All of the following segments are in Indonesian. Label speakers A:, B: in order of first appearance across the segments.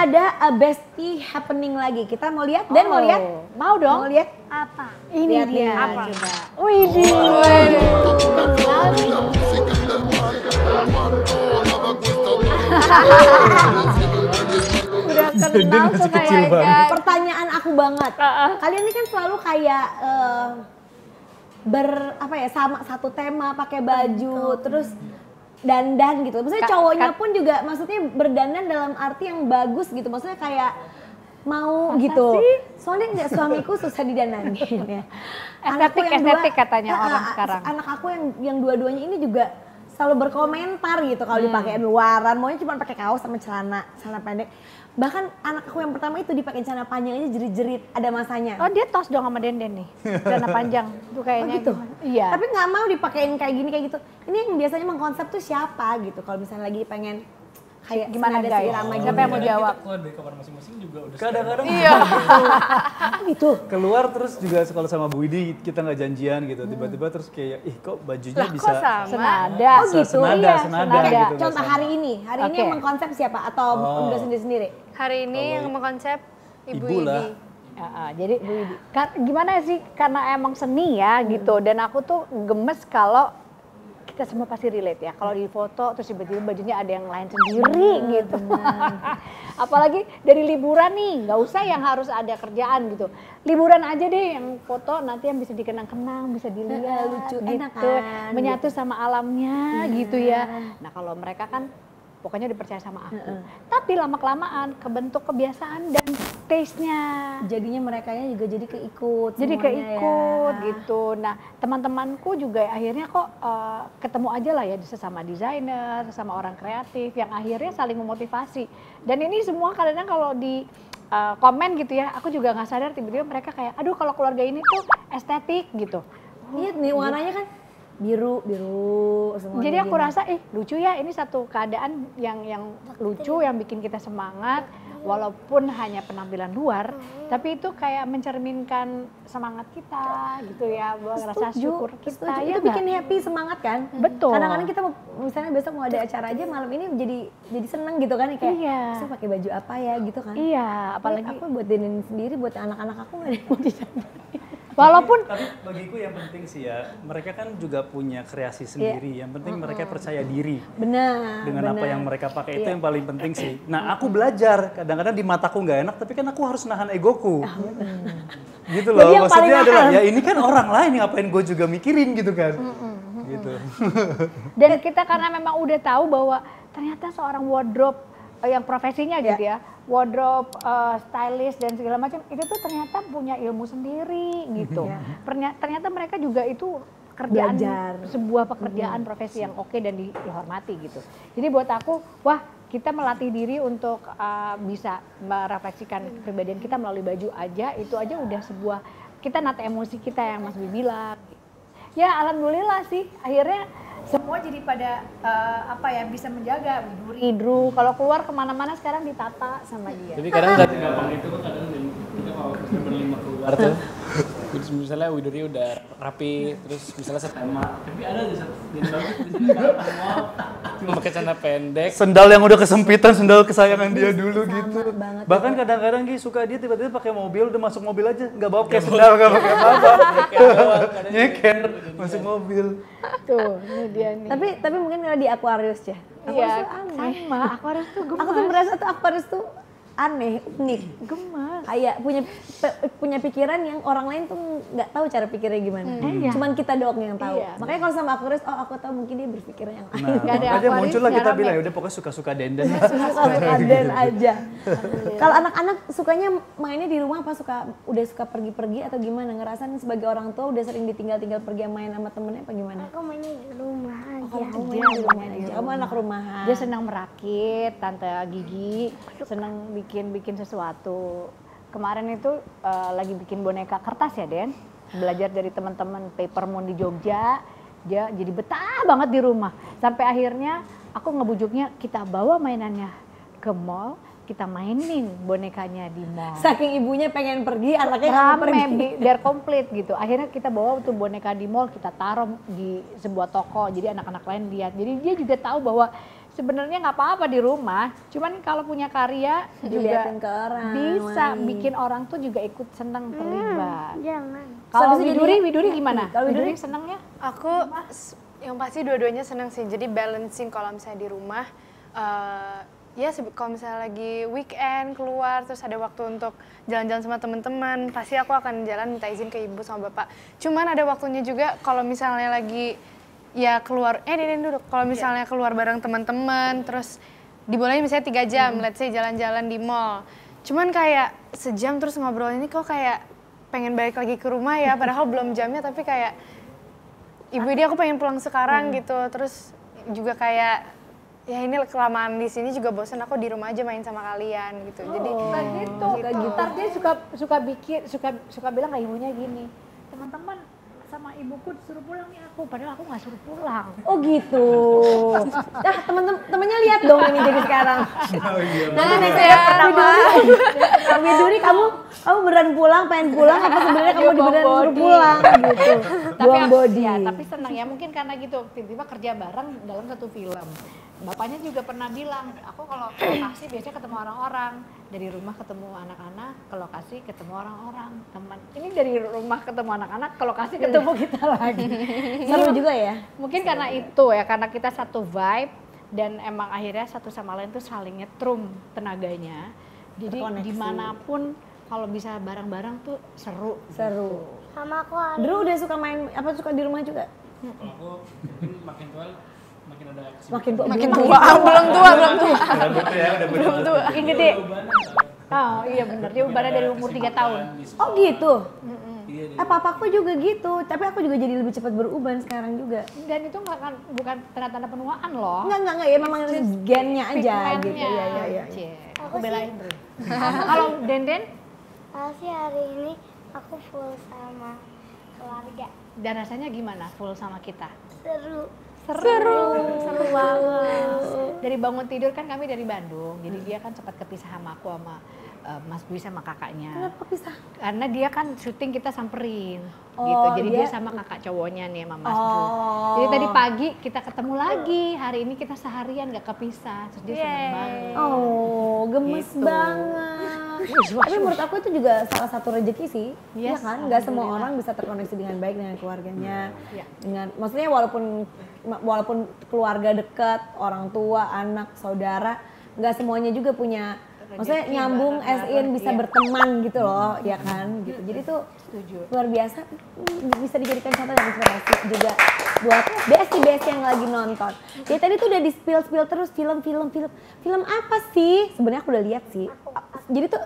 A: ada bestie happening lagi. Kita mau lihat dan mau lihat?
B: Mau dong.
A: Mau lihat?
C: Apa?
B: Ini
A: Lihat,
B: dia.
A: lihat.
B: Coba. Widih. Udah kenal tuh kayaknya.
A: Pertanyaan aku banget. Kalian ini kan selalu kayak sama satu tema, pakai baju, terus dandan gitu. Maksudnya cowoknya pun juga maksudnya berdandan dalam arti yang bagus gitu. Maksudnya kayak mau
B: masa
A: gitu.
B: Sih?
A: Soalnya enggak, suamiku susah didandanin ya.
B: Estetik katanya orang sekarang.
A: Anak aku yang dua-duanya ini juga selalu berkomentar gitu kalau dipakein luaran, maunya cuma pakai kaos sama celana pendek. Bahkan anak aku yang pertama itu dipakein celana panjang aja jerit-jerit, ada masanya.
B: Oh dia tos dong sama Denden nih, celana panjang tuh kayaknya.
A: Oh gitu?
B: Iya.
A: Tapi nggak mau dipakein kayak gini kayak gitu. Ini yang biasanya mengkonsep tuh siapa gitu kalau misalnya lagi pengen kayak
B: gimana
A: senada
B: guys?
A: seirama
B: Siapa yang mau jawab?
D: Kita keluar dari kamar masing-masing juga udah
E: Kadang-kadang
B: Iya.
A: gitu.
E: keluar terus juga kalau sama Bu Widi kita nggak janjian gitu, tiba-tiba terus kayak kok bajunya
B: Lah,
E: bisa
B: kok senada.
A: Oh gitu?
E: senada
B: Iya,
E: senada
B: senada.
E: gitu.
A: Contoh hari ini
B: Oke.
A: yang mengkonsep siapa atau udah sendiri-sendiri?
C: Hari ini yang mengkonsep Ibu
E: Ibu lah.
C: Idi.
B: Jadi gimana sih, karena emang seni ya gitu, dan aku tuh gemes kalau kita semua pasti relate ya, kalau di foto terus tiba-tiba bajunya ada yang lain sendiri gitu. Apalagi dari liburan nih, nggak usah yang harus ada kerjaan gitu. Liburan aja deh yang foto nanti yang bisa dikenang-kenang, bisa dilihat
A: lucu,
B: gitu,
A: enak kan,
B: menyatu sama alamnya gitu ya. Nah kalau mereka kan pokoknya dipercaya sama aku. Tapi lama-kelamaan kebentuk kebiasaan dan taste-nya.
A: Jadinya merekanya juga jadi keikut.
B: Jadi
A: semuanya
B: keikut
A: ya.
B: gitu. Nah teman-temanku juga akhirnya kok ketemu aja lah ya sesama desainer, sesama orang kreatif yang akhirnya saling memotivasi. Dan ini semua kadang-kadang kalau di komen gitu ya, aku juga nggak sadar tiba-tiba mereka kayak, aduh kalau keluarga ini tuh estetik gitu.
A: Lihat nih warnanya kan biru semua.
B: Jadi aku rasa lucu ya, ini satu keadaan yang lucu yang bikin kita semangat walaupun hanya penampilan luar, tapi itu kayak mencerminkan semangat kita gitu ya, rasa syukur kita ya.
A: Itu bikin happy, semangat kan?
B: Betul.
A: Kadang-kadang kita misalnya besok mau ada acara aja malam ini jadi seneng gitu kan, kayak saya pakai baju apa ya gitu kan?
B: Iya, apalagi
A: aku buat Denin sendiri, buat anak-anak aku nggak ada yang mau didandanin.
B: Walaupun
E: tapi bagiku yang penting sih ya, mereka kan juga punya kreasi sendiri. Yang penting mereka percaya diri.
A: Benar.
E: Dengan apa yang mereka pakai itu yang paling penting sih. Nah, aku belajar kadang-kadang di mataku nggak enak, tapi kan aku harus nahan egoku. Gitu loh.
A: Jadi yang
E: Maksudnya
A: paling
E: adalah
A: nahan.
E: ya ini kan orang lain, ngapain gue juga mikirin gitu kan. Gitu.
B: dan kita karena memang udah tahu bahwa ternyata seorang wardrobe yang profesinya gitu ya, wardrobe, stylist dan segala macam itu tuh ternyata punya ilmu sendiri gitu. Ternyata mereka juga itu kerjaan, sebuah pekerjaan profesi yang oke dan dihormati gitu. Jadi buat aku, wah kita melatih diri untuk bisa merefleksikan kepribadian kita melalui baju aja, itu aja udah sebuah, kita nata emosi kita yang Mas Bi bilang. Ya alhamdulillah sih akhirnya semua jadi pada bisa menjaga Widru kalau keluar kemana-mana sekarang ditata sama dia.
D: Tapi kadang nggak gampang itu kok, kadang kita kalau berlima keluar tuh misalnya Widuri udah rapi, terus misalnya setema, tapi ada di satu yang bagus di sini cuma pakai celana pendek,
E: Sendal yang udah kesempitan, sendal kesayangan dia dulu gitu.
A: banget
E: Bahkan kadang-kadang Gi suka dia tiba-tiba pakai mobil, udah masuk mobil aja, nggak bawa kayak sendal, nggak pakai apa-apa. Nyeker, masuk mobil.
B: Tuh, ini dia nih.
A: Tapi mungkin kalau di Aquarius ya.
B: Iya, sama. Aquarius tuh gemas.
A: Aku tuh merasa tuh Aquarius tuh aneh, unik,
B: gemas.
A: kayak punya pikiran yang orang lain tuh nggak tahu cara pikirnya gimana. Cuman kita doang yang tahu.
B: Iya.
A: Makanya kalau sama Aquarius, aku tahu mungkin dia berpikir yang lain.
E: Nah,
B: Nggak ada
E: makanya
B: Aquarius,
E: muncullah kita
B: nggak
E: bilang,
B: rame.
E: ya udah pokoknya suka-suka Denden.
A: Suka Den aja. Kalau anak-anak sukanya mainnya di rumah apa udah suka pergi-pergi atau gimana? Ngerasain sebagai orang tua udah sering ditinggal-tinggal pergi main sama temennya apa gimana?
C: Aku mainnya di rumah aja.
A: Kamu main di rumah aja. Kamu anak rumahan.
B: Dia senang merakit, Tante Gigi senang bikin sesuatu. Kemarin itu lagi bikin boneka kertas ya Den, belajar dari teman-teman Paper Moon di Jogja. Dia jadi betah banget di rumah. Sampai akhirnya aku ngebujuknya kita bawa mainannya ke mall, kita mainin bonekanya di mall.
A: Saking ibunya pengen pergi, anaknya nggak mau pergi.
B: Biar komplit gitu. Akhirnya kita bawa tuh boneka di mall, kita taruh di sebuah toko. Jadi anak-anak lain lihat. Jadi dia juga tahu bahwa sebenarnya nggak apa-apa di rumah, cuman kalau punya karya juga
A: Dilihatin ke orang.
B: bisa
A: lain.
B: bikin orang tuh juga ikut senang terlibat.
C: Jangan.
B: Kalau
A: Habis itu
B: Widuri gimana?
A: Kalau Widuri?
B: senangnya?
C: Aku yang pasti dua-duanya senang sih. Jadi balancing kalau misalnya di rumah, ya kalau misalnya lagi weekend keluar terus ada waktu untuk jalan-jalan sama teman-teman, pasti aku akan jalan minta izin ke ibu sama bapak. Cuman ada waktunya juga kalau misalnya lagi ya keluar, Deden duduk. Kalau misalnya keluar bareng teman-teman, terus dibolehin misalnya 3 jam, let's say jalan-jalan di mall. Cuman kayak sejam terus ngobrol ini kok kayak pengen balik lagi ke rumah ya, padahal belum jamnya tapi kayak ibu ini aku pengen pulang sekarang gitu. Terus juga kayak ya ini kelamaan di sini juga bosan, aku di rumah aja main sama kalian gitu. Jadi
B: gitu. Ntar dia suka bilang ke ibunya gini, teman-teman sama ibuku disuruh pulang nih aku, padahal aku nggak suruh pulang.
A: Oh gitu. Nah temen-temennya lihat dong ini jadi sekarang. Nanti next ya pertama. Widuri kamu beneran pulang, pengen pulang apa sebenarnya kamu beneran suruh pulang gitu. Buang body.
B: Ya, tapi senang ya mungkin karena gitu tiba-tiba kerja bareng dalam satu film. Bapaknya juga pernah bilang, aku kalau ke lokasi biasanya ketemu orang-orang, dari rumah ketemu anak-anak, ke lokasi ketemu orang-orang, teman. Ini dari rumah ketemu anak-anak, ke lokasi ketemu kita lagi.
A: Seru juga ya.
B: Mungkin karena itu ya, karena kita satu vibe dan emang akhirnya satu sama lain tuh saling nyetrum tenaganya. Jadi
A: Terkoneksi.
B: dimanapun kalau bisa bareng-bareng tuh seru.
A: Seru.
C: sama aku hari
A: Drew udah suka main apa suka di rumah juga?
D: Kalau aku mungkin makin tua makin ada kesibukan.
A: Makin
C: tua, belum tua.
E: Belum tua.
B: Makin gede. Oh iya benar, dia ubaran dari umur 3 tahun.
A: Oh gitu.
D: Iya,
A: Papaku juga gitu, tapi aku juga jadi lebih cepat beruban sekarang juga.
B: Dan itu bukan tanda-tanda penuaan loh.
A: Enggak ya memang gennya aja gitu.
B: Pigmentnya.
A: Iya.
B: Cie, aku belain Dre. Kalau Denden
C: sih hari ini aku full sama keluarga.
B: dan rasanya gimana full sama kita?
C: Seru
B: banget. Dari bangun tidur kan kami dari Bandung, jadi dia kan sempat kepisah sama aku sama Mas Dwi sama kakaknya.
A: Kenapa pisah?
B: Karena dia kan syuting kita samperin
A: Oh,
B: gitu. Jadi dia
A: dia
B: sama kakak cowoknya nih sama Mas Dwi.
A: Oh.
B: Jadi tadi pagi kita ketemu lagi. Hari ini kita seharian gak kepisah. Terus dia seneng banget.
A: Oh, gemes
B: Gitu.
A: banget. Tapi menurut aku itu juga salah satu rezeki sih. Iya
B: Yes,
A: kan? Nggak semua
B: alhamdulillah.
A: orang bisa terkoneksi dengan baik dengan keluarganya.
B: Iya.
A: Dengan maksudnya walaupun keluarga dekat, orang tua, anak, saudara, nggak semuanya juga punya maksudnya
B: Rezeki
A: nyambung as in bisa
B: iya.
A: berteman gitu loh, ya kan? Gitu. Jadi tuh
B: Setuju.
A: luar biasa, bisa dijadikan contoh dan inspirasi juga buat BST yang lagi nonton. Ya tadi tuh udah di spill terus film apa sih? Sebenarnya aku udah lihat sih. Jadi tuh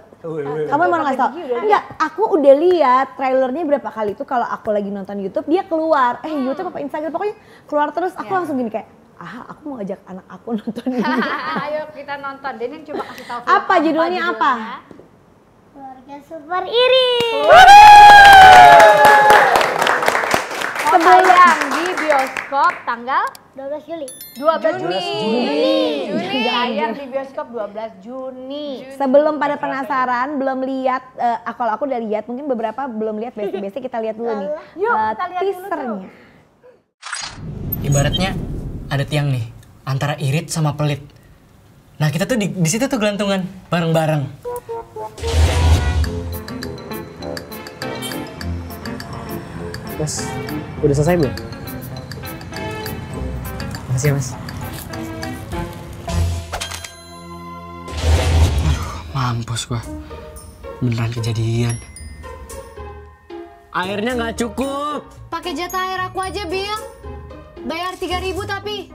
A: kamu mau ngasih tau? Enggak, aku udah lihat trailernya berapa kali tuh kalau aku lagi nonton YouTube dia keluar. YouTube apa Instagram pokoknya keluar terus aku langsung gini kayak aku mau ajak anak aku nonton ini.
B: Ayo kita nonton. Denen coba kasih tahu.
A: Apa judulnya apa?
C: Keluarga super iri.
B: Tayang di bioskop tanggal
C: 12 Juli.
B: 12 Juni. Tayang di bioskop 12 Juni.
A: Sebelum pada penasaran, belum lihat, kalau aku udah lihat, mungkin beberapa belum lihat, basic kita lihat dulu nih.
B: Yuk, kita lihat dulu
A: teasernya.
F: Ibaratnya ada tiang nih antara irit sama pelit. Nah kita tuh di situ tuh gelantungan bareng-bareng. Mas, udah selesai belum? Makasih ya mas. Mampus gua. Beneran kejadian. Airnya nggak cukup.
G: Pakai jatah air aku aja, Bill. Bayar 3.000 tapi.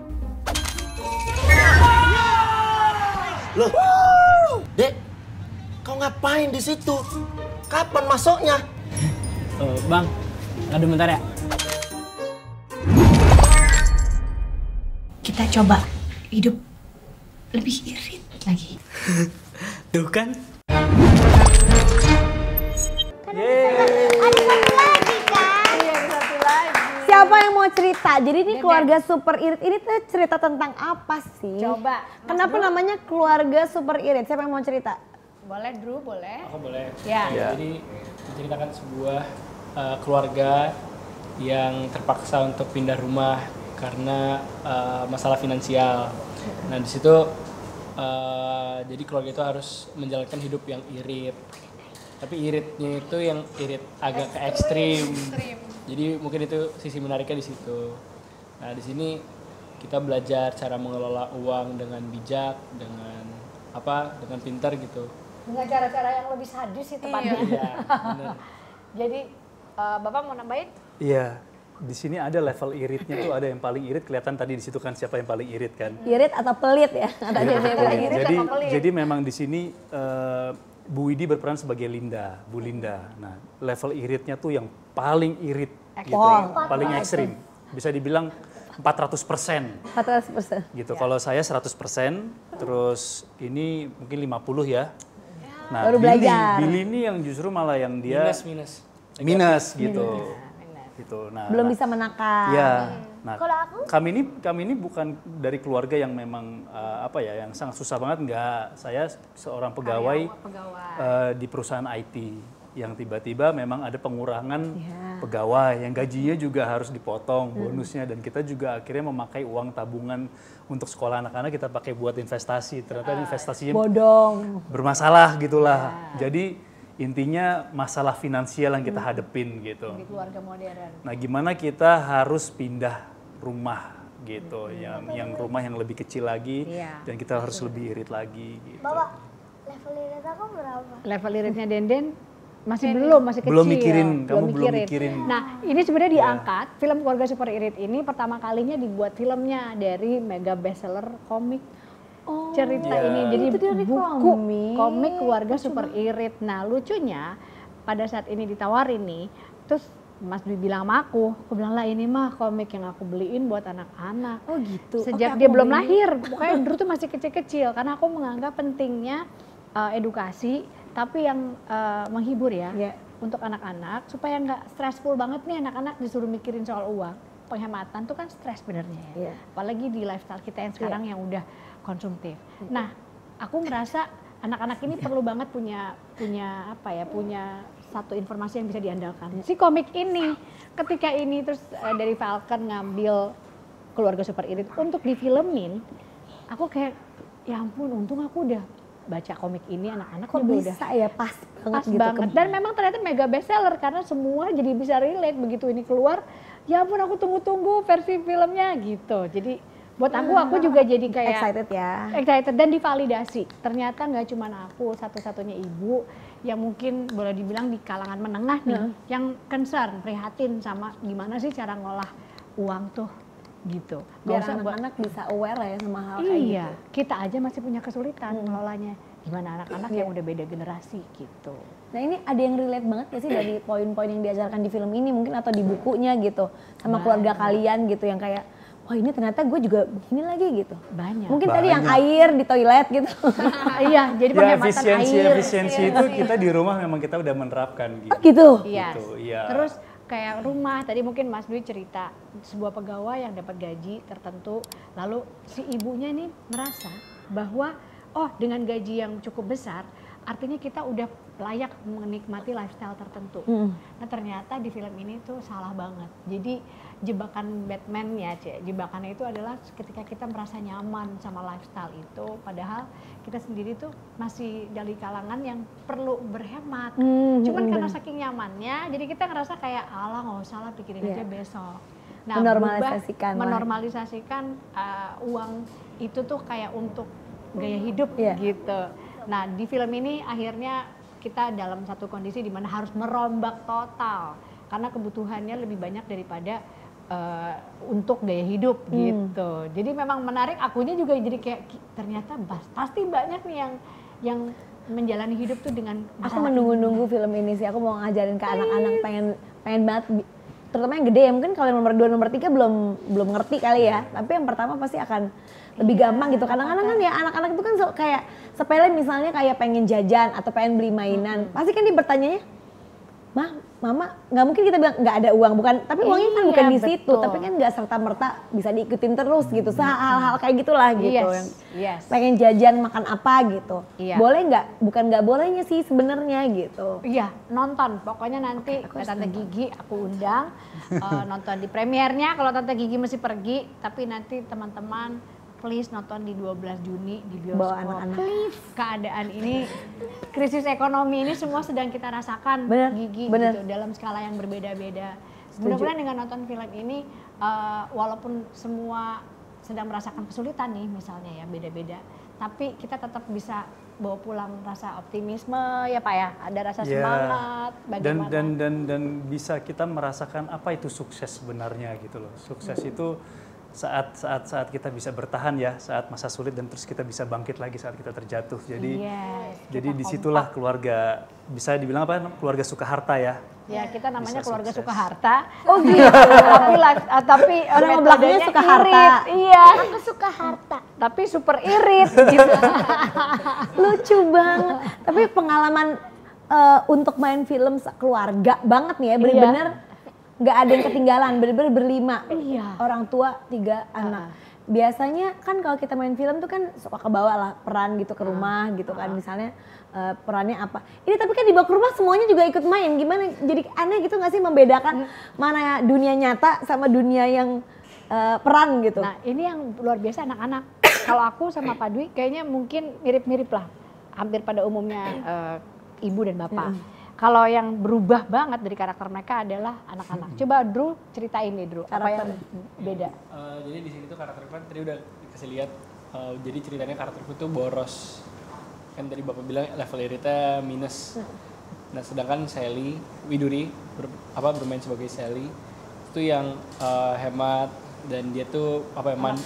H: Loh, Dek, kau ngapain di situ? Kapan masuknya?
F: Bang, aduh bentar ya.
G: Kita coba hidup lebih irit lagi.
F: Tuh kan?
A: Siapa yang mau cerita? Jadi ini keluarga super irit ini tuh cerita tentang apa sih?
B: Coba, Mas
A: Kenapa
B: Drew.
A: namanya keluarga super irit? Siapa yang mau cerita?
B: Boleh Drew, boleh.
D: Aku boleh.
B: Ya.
D: Jadi menceritakan sebuah keluarga yang terpaksa untuk pindah rumah karena masalah finansial. Nah di situ jadi keluarga itu harus menjalankan hidup yang irit. Tapi iritnya itu yang irit agak ke ekstrim. Jadi mungkin itu sisi menariknya di situ. Nah di sini kita belajar cara mengelola uang dengan bijak, dengan pintar gitu.
B: Dengan cara-cara yang lebih sadis itu tepatnya.
D: Iya, benar.
B: Jadi Bapak mau nambahin?
E: Iya, di sini ada level iritnya tuh, ada yang paling irit, kelihatan tadi di situ kan siapa yang paling irit kan.
A: Irit atau pelit ya? Tadi saya bilang irit.
E: Jadi memang di sini Bu Widi berperan sebagai Bu Linda. Nah, level iritnya tuh yang paling irit gitu, paling ekstrim. Bisa dibilang 400%.
A: 400%.
E: Gitu. Kalau saya 100%, terus ini mungkin 50 ya. Nah,
A: Baru belajar.
E: Billy ini yang justru malah yang dia minus gitu. Gitu. Nah,
A: belum bisa menakar.
E: Iya. Nah, kami ini bukan dari keluarga yang memang yang sangat susah banget, enggak. Saya seorang pegawai di perusahaan IT yang tiba-tiba memang ada pengurangan pegawai yang gajinya juga harus dipotong bonusnya, dan kita juga akhirnya memakai uang tabungan untuk sekolah anak-anak kita pakai buat investasi. Ternyata investasinya
A: bodong,
E: bermasalah gitulah. Jadi intinya masalah finansial yang kita hadepin gitu.
B: Di keluarga modern.
E: Nah, gimana kita harus pindah rumah gitu, yang rumah yang lebih kecil lagi, dan kita harus lebih irit lagi gitu.
I: Bapak, level irit aku berapa?
B: Level iritnya Denden masih kecil.
E: Belum mikirin, kamu belum mikirin.
B: Nah, ini sebenarnya diangkat, film Keluarga Super Irit ini pertama kalinya dibuat filmnya dari mega bestseller komik. Cerita ini jadi buku komik Keluarga Super Irit. Nah, lucunya pada saat ini ditawarin nih, terus Mas Dwi bilang sama aku bilang lah ini mah komik yang aku beliin buat anak-anak.
A: Oh gitu.
B: Sejak dia belum lahir, pokoknya dulu tuh masih kecil-kecil, karena aku menganggap pentingnya edukasi, tapi yang menghibur ya untuk anak-anak, supaya nggak stressful banget nih anak-anak disuruh mikirin soal uang. Penghematan tuh kan stres benernya ya. Apalagi di lifestyle kita yang sekarang yang udah konsumtif. Nah, aku merasa anak-anak ini perlu banget punya satu informasi yang bisa diandalkan. Si komik ini, ketika ini terus dari Falcon ngambil Keluarga Super Irit untuk difilmin, aku kayak ya ampun, untung aku udah baca komik ini, anak-anak
A: kok
B: juga
A: bisa ya, pas banget gitu.
B: banget. Dan memang ternyata mega bestseller karena semua jadi bisa relate begitu ini keluar. Ya ampun, aku tunggu-tunggu versi filmnya gitu. Jadi buat aku juga jadi kayak excited dan divalidasi. Ternyata nggak cuma aku satu-satunya ibu yang mungkin boleh dibilang di kalangan menengah nih yang concern, prihatin sama gimana sih cara ngolah uang tuh gitu.
A: Biar anak-anak bisa aware lah ya sama hal kayak gitu.
B: Kita aja masih punya kesulitan ngelolanya. Gimana anak-anak yang udah beda generasi gitu.
A: Nah, ini ada yang relate banget gak sih dari poin-poin yang diajarkan di film ini mungkin atau di bukunya gitu sama keluarga kalian gitu yang kayak wah ini ternyata gue juga begini lagi gitu.
B: Banyak.
A: Mungkin tadi yang air di toilet gitu.
B: Iya, jadi penghematan air.
E: Efisiensi itu kita di rumah memang kita udah menerapkan gitu.
A: Oh gitu?
B: Iya.
E: Gitu, iya.
B: Terus kayak rumah, tadi mungkin Mas Dwi cerita sebuah pegawai yang dapat gaji tertentu, lalu si ibunya ini merasa bahwa oh dengan gaji yang cukup besar, artinya kita udah layak menikmati lifestyle tertentu. Nah ternyata di film ini tuh salah banget. Jadi jebakan Batman ya, jebakannya itu adalah ketika kita merasa nyaman sama lifestyle itu, padahal kita sendiri tuh masih dari kalangan yang perlu berhemat. Cuman karena saking nyamannya, jadi kita ngerasa kayak alah nggak usah lah, pikirin aja besok. Nah, menormalisasikan uang itu tuh kayak untuk gaya hidup gitu. Nah di film ini akhirnya kita dalam satu kondisi di mana harus merombak total karena kebutuhannya lebih banyak daripada untuk gaya hidup gitu. Jadi memang menarik, akunya juga jadi kayak ternyata pasti banyak nih yang menjalani hidup tuh dengan
A: aku menunggu-nunggu film ini sih. Aku mau ngajarin ke anak-anak, pengen banget, terutama yang gede ya. Mungkin kalau yang nomor 2, nomor 3 belum ngerti kali ya. Tapi yang pertama pasti akan lebih gampang gitu. Kadang-kadang kan ya anak-anak itu kan kayak sepele, misalnya kayak pengen jajan atau pengen beli mainan. Pasti kan dia bertanyanya, Mama, nggak mungkin kita bilang nggak ada uang, bukan? Tapi uangnya kan bukan di situ, tapi kan nggak serta-merta bisa diikutin terus gitu. Hal-hal kayak gitulah gitu. Pengen jajan makan apa gitu. Boleh nggak? Bukan nggak bolehnya sih sebenarnya gitu.
B: Iya, nonton. Pokoknya nanti Tante Gigi aku undang nonton di premiernya. Kalau Tante Gigi masih pergi, tapi nanti teman-teman please nonton di 12 Juni di
A: Bawa
B: bioskop.
A: anak-anak.
B: Keadaan ini, krisis ekonomi ini semua sedang kita rasakan,
A: Bener,
B: Gigi,
A: bener.
B: gitu, dalam skala yang berbeda-beda. Mudah-mudahan dengan nonton film ini, walaupun semua sedang merasakan kesulitan nih misalnya ya, beda-beda, tapi kita tetap bisa bawa pulang rasa optimisme ya Pak ya, ada rasa semangat, bagaimana.
E: Dan bisa kita merasakan apa itu sukses sebenarnya gitu loh. Sukses itu saat kita bisa bertahan ya saat masa sulit, dan terus kita bisa bangkit lagi saat kita terjatuh. Jadi disitulah keluarga, bisa dibilang apa, keluarga Sukaharta ya.
B: Ya kita namanya
E: Bisa
B: keluarga
E: sukses.
B: Sukaharta.
A: Oh gitu.
B: tapi
A: Orang belakangnya
B: metodenya
A: Sukaharta.
B: irit. Iya.
I: Aku suka harta.
B: Tapi super irit gitu.
A: Lucu banget. Tapi pengalaman untuk main film keluarga banget nih ya, bener-bener nggak ada yang ketinggalan, bener-bener berlima.
B: Iya.
A: Orang tua 3 anak. Biasanya kan kalau kita main film tuh kan suka kebawa lah peran gitu ke rumah gitu kan, misalnya perannya apa. Ini tapi kan dibawa ke rumah semuanya juga ikut main, gimana jadi aneh gitu nggak sih membedakan mana dunia nyata sama dunia yang peran gitu.
B: Nah ini yang luar biasa anak-anak. Kalau aku sama Pak Dwi kayaknya mungkin mirip-mirip lah, hampir pada umumnya ibu dan bapak. Kalau yang berubah banget dari karakter mereka adalah anak-anak. Coba Drew ceritain nih Drew, apa yang beda?
D: Jadi di sini tuh karakterku kan tadi udah dikasih lihat. Jadi ceritanya karakterku tuh boros. Kan tadi bapak bilang level iritnya minus. Nah sedangkan Sally, Widuri bermain sebagai Sally itu yang hemat, dan dia tuh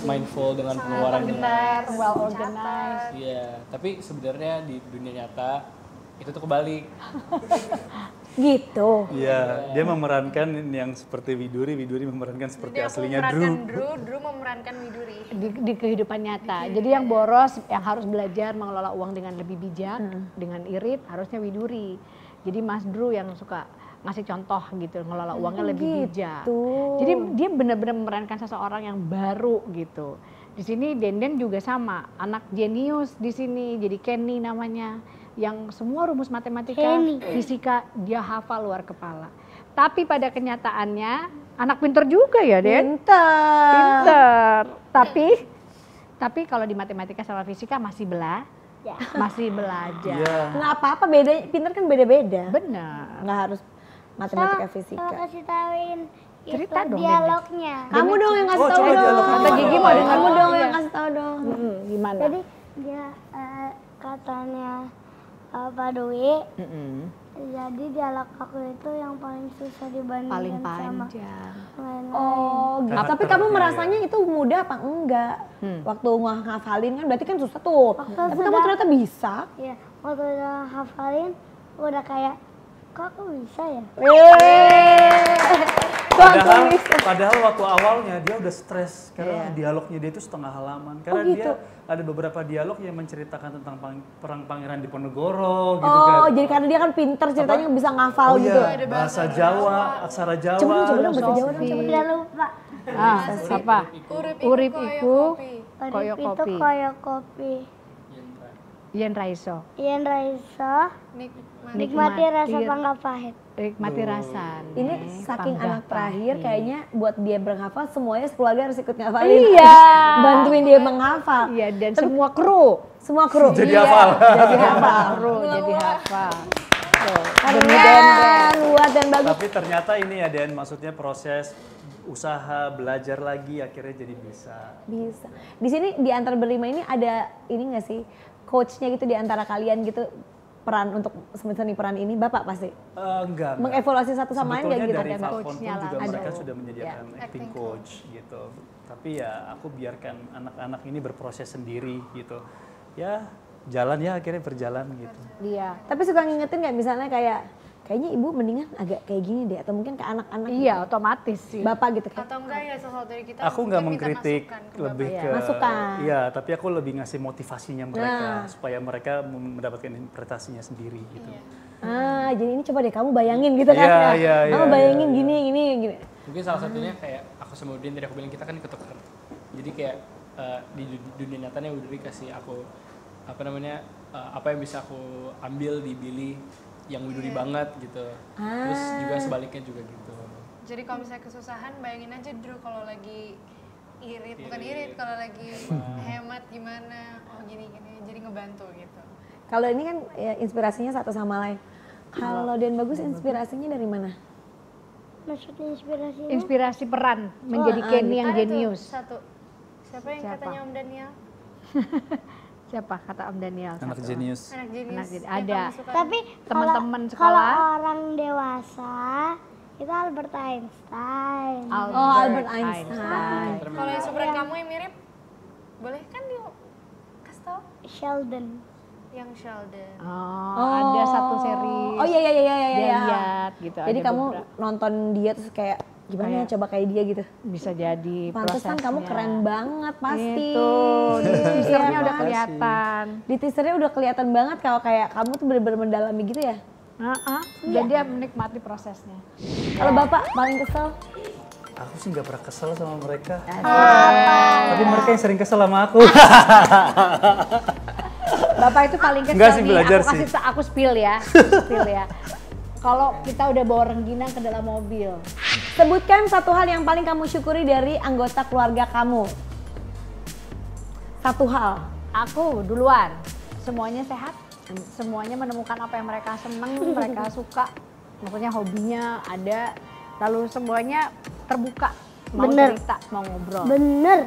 D: mindful dengan pengeluarannya.
B: Well organized.
D: Iya, tapi sebenarnya di dunia nyata itu tuh kebalik.
A: Gitu.
E: Iya, dia memerankan yang seperti Widuri memerankan seperti
C: Jadi aku
E: aslinya
C: memerankan
E: Drew.
C: Drew memerankan Widuri.
B: Di kehidupan nyata. Jadi yang boros, yang harus belajar mengelola uang dengan lebih bijak, dengan irit, harusnya Widuri. Jadi Mas Drew yang suka ngasih contoh gitu, ngelola uangnya lebih bijak. Jadi dia benar-benar memerankan seseorang yang baru gitu. Di sini Denden juga sama, anak jenius di sini. Jadi Kenny namanya, yang semua rumus matematika, fisika dia hafal luar kepala. Tapi pada kenyataannya anak pinter juga ya, Den? Pinter. Tapi kalau di matematika sama fisika masih masih belajar.
E: Iya.
A: Nggak apa-apa, beda, pinter kan beda-beda.
B: Benar.
A: Nggak harus matematika fisika.
I: Kalau kasih tauin
B: Cerita
I: itu
B: dong,
I: dialognya.
A: Kamu dong yang kasih tahu
E: coba
A: dong.
E: dialognya.
B: Kata Gigi mau dengar.
A: Kamu dong
B: Iya.
A: yang kasih tahu dong.
B: Gimana?
I: Jadi dia katanya Pak Dwi. Jadi dialog aku itu yang paling susah
B: Paling
I: dibandingkan sama
B: panjang.
I: lain-lain.
A: Oh, gitu.
E: Karakternya,
A: Tapi kamu
E: ya.
A: merasanya itu mudah apa enggak? Waktu ngehafalin kan berarti kan susah tuh. Tapi kamu ternyata bisa.
I: Iya, waktu udah hafalin udah kayak kok aku bisa ya?
E: Padahal waktu awalnya dia udah stres karena dialognya dia itu setengah halaman. Karena dia ada beberapa dialog yang menceritakan tentang perang pangeran Diponegoro gitu kan.
A: Oh, jadi karena dia kan pinter ceritanya bisa ngafal
E: Oh
A: gitu.
E: iya, bahasa Jawa, aksara Jawa.
A: Coba dong bahasa Jawa dong.
I: Udah lupa.
B: Apa? Urip iku
I: Koyo
B: koyo
I: itu
B: kopi.
I: koyo kopi.
B: Yen Raiso.
I: Ian Raisa nikmati rasa pangga pahit.
B: Nikmati rasa.
A: Ini saking
B: Panggah
A: anak terakhir
B: pahit.
A: kayaknya buat dia menghafal semuanya sekeluarga harus ikut ngafalin.
B: Iya.
A: Bantuin dia menghafal.
B: Iya, dan semua kru.
A: Semua kru.
E: Jadi
A: Iya,
E: hafal.
A: Jadi hafal.
B: Kru jadi hafal.
A: Keren, luar dan bagus.
E: Tapi ternyata ini ya Den, maksudnya proses usaha belajar lagi akhirnya jadi bisa.
A: Bisa. Di sini di antara berlima ini ada ini nggak sih coachnya gitu di antara kalian gitu, peran untuk seni peran ini Bapak pasti
E: Enggak.
A: mengevaluasi satu sama lain nggak gitu?
E: Dari
B: Ada
E: Falcon pun
B: coachnya
E: juga
B: lah.
E: mereka
A: Ada.
E: sudah menyediakan acting coach gitu. Tapi ya aku biarkan anak-anak ini berproses sendiri gitu. Ya jalan ya akhirnya berjalan gitu.
B: Iya.
A: Tapi suka ngingetin nggak misalnya kayaknya ibu mendingan agak kayak gini deh, atau mungkin ke anak-anak
B: Iya, otomatis sih.
A: Bapak gitu kayak
C: Atau enggak ya sesuatu dari kita
E: Aku nggak
C: mungkin minta
E: mengkritik,
C: masukan ke
E: lebih
C: Bapak.
E: ke
A: Masukan.
E: Iya, tapi aku lebih ngasih motivasinya mereka supaya mereka mendapatkan interpretasinya sendiri gitu.
A: jadi ini coba deh kamu bayangin gitu kan.
E: Iya,
A: ya.
E: iya,
A: Kamu
E: iya,
A: bayangin
E: iya.
A: gini.
D: Mungkin salah satunya kayak aku sama Udin tadi aku bilang kita kan ketukar. Jadi kayak di dunia nyatanya Udin kasih aku apa yang bisa aku ambil di Billy yang Widuri banget gitu. Terus juga sebaliknya juga gitu.
C: Jadi kalau misalnya kesusahan, bayangin aja Drew kalau lagi irit, bukan irit, kalau lagi hemat gimana, oh gini-gini, jadi ngebantu gitu.
A: Kalau ini kan ya, inspirasinya satu sama lain. Kalau Dan Bagus inspirasinya dari mana?
I: Maksudnya inspirasinya?
B: Inspirasi peran menjadi Kenny yang
C: Ada tuh
B: jenius.
C: satu, siapa yang katanya Om Daniel?
B: Siapa kata Om Daniel?
E: Anak
B: satu.
E: jenius.
C: Anak jenius.
B: Anak jenius.
C: Yang
B: Ada.
C: kamu suka.
I: Tapi
B: Teman-teman
I: kalau
B: sekolah.
I: orang dewasa itu Albert Einstein.
A: Oh, Albert Einstein.
C: Kalau yang superan kamu yang mirip, boleh kan di kasih tau?
I: Sheldon.
C: Yang Sheldon.
B: Oh, ada satu series.
A: Oh iya.
B: Dia lihat gitu.
A: Jadi
B: ada
A: kamu
B: beberapa.
A: nonton dia terus kayak gimana ya coba kayak dia gitu.
B: Bisa jadi
A: Pantesan kamu
B: prosesnya.
A: keren banget pasti.
B: Itu, di teasernya
A: Iya,
B: udah
A: Mas.
B: kelihatan.
A: Di teasernya udah kelihatan banget kalau kayak kamu tuh bener-bener mendalami gitu ya.
B: Dan dia menikmati prosesnya.
A: Kalau Bapak paling kesel?
E: Aku sih nggak pernah kesel sama mereka. Tapi mereka yang sering kesel sama aku.
B: Bapak itu paling kesel
E: Enggak sih,
B: nih,
E: belajar
B: aku kasih aku spill ya. Kalau kita udah bawa rengginang ke dalam mobil.
A: Sebutkan satu hal yang paling kamu syukuri dari anggota keluarga kamu. Satu hal.
B: Aku duluan, semuanya sehat, semuanya menemukan apa yang mereka seneng, mereka suka, maksudnya hobinya ada, lalu semuanya terbuka, mau
I: Bener.
B: cerita, mau ngobrol.
I: Bener.